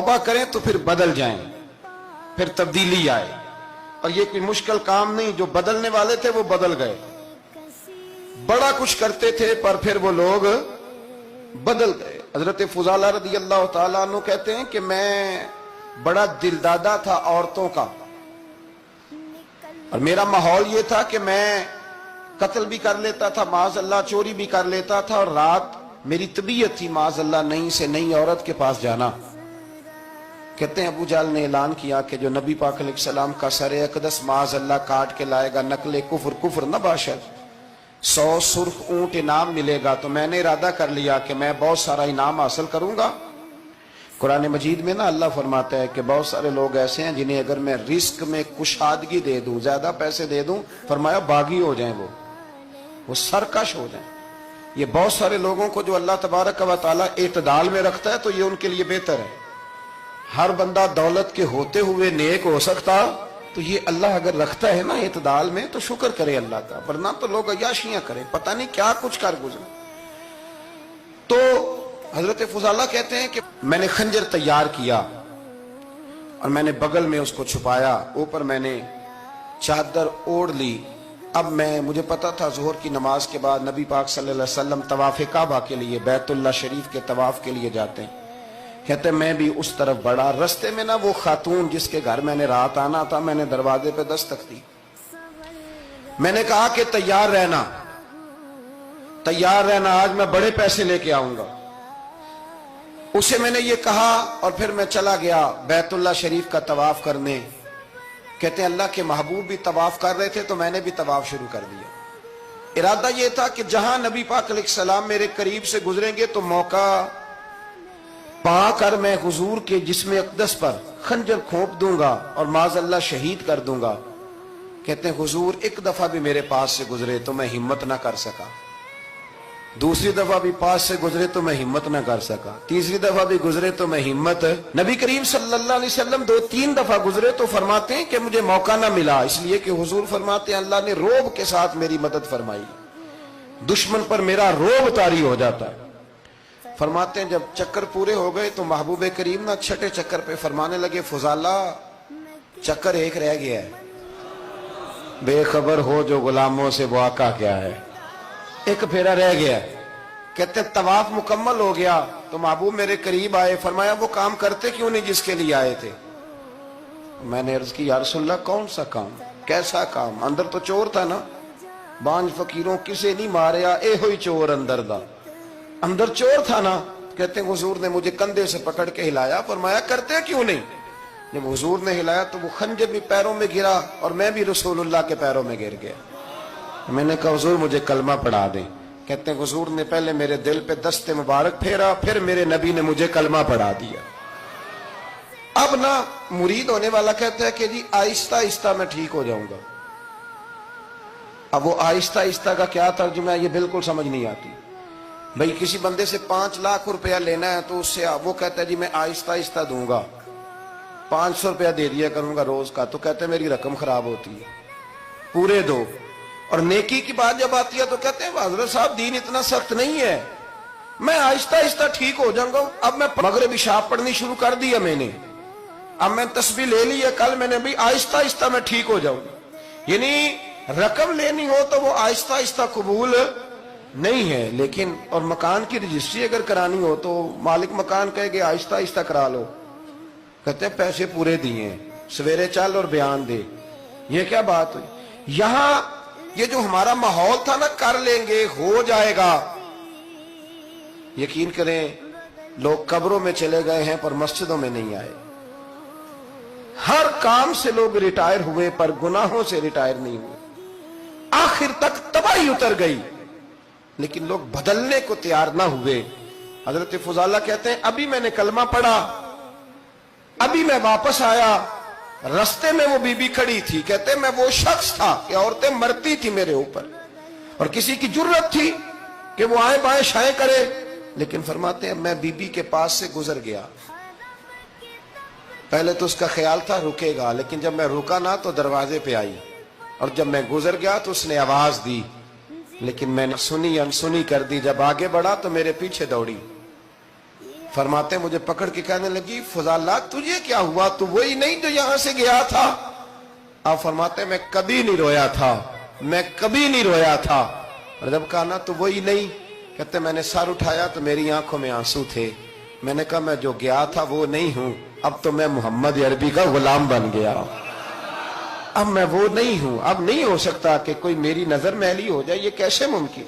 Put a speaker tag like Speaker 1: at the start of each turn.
Speaker 1: तौबा करें तो फिर बदल जाएं, फिर तब्दीली आए। और ये कोई मुश्किल काम नहीं, जो बदलने वाले थे वो बदल गए। बड़ा कुछ करते थे पर फिर वो लोग बदल गए। हजरत फुजाला रदी अल्लाह ताला अन्हु कहते हैं कि मैं बड़ा दिलदादा था औरतों का, और मेरा माहौल ये था कि मैं कत्ल भी कर लेता था, माज़अल्लाह चोरी भी कर लेता था, और रात मेरी तबीयत थी माज़अल्लाह नई से नई औरत के पास जाना। कहते हैं अबू जाल ने ऐलान किया कि जो नबी पाक अलैहिस्सलाम का सरे अक़दस माज़अल्लाह काट के लाएगा, नकले कुफ्र कुफ्र न बाशद, 100 सुर्ख ऊंट इनाम मिलेगा। तो मैंने इरादा कर लिया कि मैं बहुत सारा इनाम हासिल करूंगा। कुरान मजीद में ना अल्लाह फरमाता है कि बहुत सारे लोग ऐसे हैं जिन्हें अगर मैं रिस्क में कुशादगी दे दूं, ज्यादा पैसे दे दूं, फरमाया बागी हो जाएं, वो सरकश हो जाएं। ये बहुत सारे लोगों को जो अल्लाह तबारक व तआला इत्दाल में रखता है तो ये उनके लिए बेहतर है। हर बंदा दौलत के होते हुए नेक हो सकता, तो ये अल्लाह अगर रखता है ना इत्दाल में तो शुक्र करे अल्लाह का, वरना तो लोग अय्याशियां करें, पता नहीं क्या कुछ कर गुजरे। तो हजरत फुजाला कहते हैं कि मैंने खंजर तैयार किया और मैंने बगल में उसको छुपाया, ऊपर मैंने चादर ओढ़ ली। अब मुझे पता था ज़ोहर की नमाज के बाद नबी पाक सल्लल्लाहु अलैहि वसल्लम तवाफ़ काबा के लिए, बैतुल्लाह शरीफ के तवाफ के लिए जाते हैं। कहते मैं भी उस तरफ बढ़ा। रस्ते में ना वो खातून जिसके घर मैंने रात आना था, मैंने दरवाजे पे दस्तक दी। मैंने कहा कि तैयार रहना, तैयार रहना, आज मैं बड़े पैसे लेके आऊंगा। उसे मैंने ये कहा और फिर मैं चला गया बैतुल्लाह शरीफ का तवाफ करने। कहते हैं अल्लाह के महबूब भी तवाफ कर रहे थे तो मैंने भी तवाफ शुरू कर दिया। इरादा ये था कि जहां नबी पाक अलैहिस्सलाम मेरे करीब से गुजरेंगे तो मौका पाकर मैं हुजूर के जिस्म अक़दस पर खंजर खोप दूंगा और माज़अल्लाह शहीद कर दूंगा। कहते हैं हुजूर एक दफा भी मेरे पास से गुजरे तो मैं हिम्मत ना कर सका, दूसरी दफा भी पास से गुजरे तो मैं हिम्मत ना कर सका, तीसरी दफा भी गुजरे तो मैं हिम्मत। नबी करीम सल्लल्लाहु अलैहि वसल्लम 2-3 दफा गुजरे तो फरमाते हैं कि मुझे मौका ना मिला, इसलिए कि हुजूर फरमाते हैं अल्लाह ने रोब के साथ मेरी मदद फरमाई, दुश्मन पर मेरा रोब तारी हो जाता है। फरमाते हैं जब चक्कर पूरे हो गए तो महबूब करीम ना छठे चक्कर पे फरमाने लगे फुजाला चक्कर एक रह गया है, बेखबर हो जो गुलामों से वो आका क्या है, एक फेरा रह गया। कहते तवाफ मुकम्मल हो गया तो महबूब मेरे करीब आए, फरमाया वो काम करते क्यों नहीं जिसके लिए आए थे। मैंने अर्ज की या रसूलल्लाह कौन सा काम, कैसा काम? अंदर तो चोर था ना, बांझ फकीरों किसे नहीं मारिया, ए होई चोर अंदर दा, अंदर चोर था ना। कहते हैं हुजूर ने मुझे कंधे से पकड़ के हिलाया, फरमाया करते क्यों नहीं। जब हुजूर ने हिलाया तो वो खंजर भी पैरों में गिरा और मैं भी रसूलुल्लाह के पैरों में गिर गया। मैंने कहा हुजूर मुझे कलमा पढ़ा दें। कहते हैं हुजूर ने पहले मेरे दिल पे दस्ते मुबारक फेरा, फिर मेरे नबी ने मुझे कलमा पढ़ा दिया। अब ना मुरीद होने वाला कहता है कि जी आहिस्ता आहिस्ता मैं ठीक हो जाऊंगा। अब वो आहिस्ता आहिस्ता का क्या तर्जुमा है ये बिल्कुल समझ नहीं आती। भाई किसी बंदे से 5 लाख रुपया लेना है तो उससे वो कहता है जी मैं आहिस्ता आहिस्ता दूंगा, 500 रुपया दे दिया करूंगा रोज का, तो कहते हैं मेरी रकम खराब होती है, पूरे दो। और नेकी की बात जब आती है तो कहते हैं हजरत साहब दीन इतना सख्त नहीं है, मैं आहिस्ता आहिस्ता ठीक हो जाऊंगा। अब मैं मगरिब इशा पढ़नी शुरू कर दी है मैंने, अब मैं तस्बीह ले ली है, कल मैंने भी आहिस्ता आहिस्ता मैं ठीक हो जाऊंगा। यानी रकम लेनी हो तो वो आहिस्ता आहिस्ता कबूल नहीं है। लेकिन और मकान की रजिस्ट्री अगर करानी हो तो मालिक मकान कहेगा आहिस्ता आहिस्ता करा लो, कहते हैं पैसे पूरे दिए, सवेरे चल और बयान दे। ये क्या बात हुई? यहां ये जो हमारा माहौल था ना, कर लेंगे हो जाएगा, यकीन करें लोग कब्रों में चले गए हैं पर मस्जिदों में नहीं आए। हर काम से लोग रिटायर हुए पर गुनाहों से रिटायर नहीं हुए। आखिर तक तबाही उतर गई लेकिन लोग बदलने को तैयार ना हुए। हजरत फुजाला कहते हैं अभी मैंने कलमा पढ़ा, अभी मैं वापस आया, रास्ते में वो बीबी खड़ी थी। कहते मैं वो शख्स था कि औरतें मरती थी मेरे ऊपर और किसी की जुर्रत थी कि वो आए बाएं शाएं करे, लेकिन फरमाते हैं मैं बीबी के पास से गुजर गया। पहले तो उसका ख्याल था रुकेगा, लेकिन जब मैं रुका ना तो दरवाजे पे आई, और जब मैं गुजर गया तो उसने आवाज दी, लेकिन मैंने सुनी अनसुनी कर दी। जब आगे बढ़ा तो मेरे पीछे दौड़ी। فرماتے مجھے پکڑ کے کہنے لگی فضالہ تجھے کیا ہوا، تو وہی نہیں جو یہاں سے گیا تھا؟ آپ فرماتے میں کبھی نہیں رویا تھا، میں کبھی نہیں رویا تھا۔ اور جب کہا نا تو وہی نہیں، کہتے میں نے سر اٹھایا تو میری آنکھوں میں آنسو تھے، میں نے کہا میں جو گیا تھا وہ نہیں ہوں، اب تو میں محمد عربی کا غلام بن گیا، اب میں وہ نہیں ہوں، اب نہیں ہو سکتا کہ کوئی میری نظر میلی ہو جائے، یہ کیسے ممکن؟